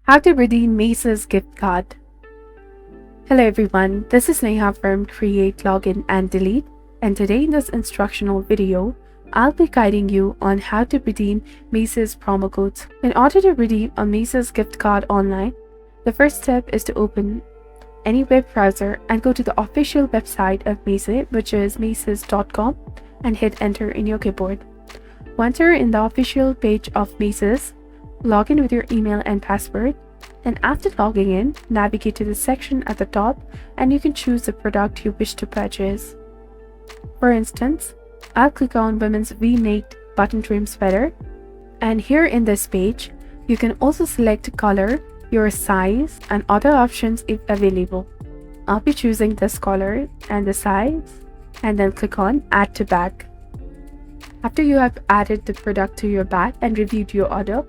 How to redeem Macys gift card. Hello everyone, this is Neha from Create, Login and Delete, and today in this instructional video, I'll be guiding you on how to redeem Macys promo codes. In order to redeem a Macys gift card online, the first step is to open any web browser and go to the official website of Macy, which is macys.com, and hit enter in your keyboard. Once you're in the official page of Macys, log in with your email and password, and after logging in, navigate to the section at the top and you can choose the product you wish to purchase. For instance, I'll click on Women's V-necked button trim sweater, and here in this page, you can also select color, your size, and other options if available. I'll be choosing this color and the size, and then click on Add to Bag. After you have added the product to your bag and reviewed your order,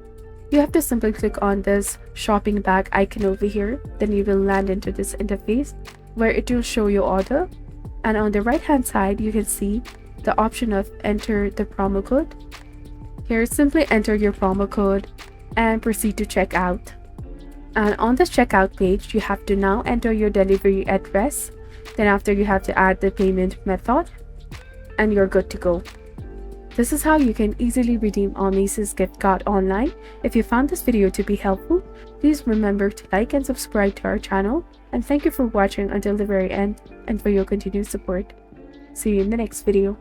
you have to simply click on this shopping bag icon over here. Then you will land into this interface where it will show your order, and on the right hand side you can see the option of enter the promo code. Here, simply enter your promo code and proceed to check out. And on this checkout page, you have to now enter your delivery address. Then after, you have to add the payment method and you're good to go. This is how you can easily redeem a Macys gift card online. If you found this video to be helpful, please remember to like and subscribe to our channel. And thank you for watching until the very end and for your continued support. See you in the next video.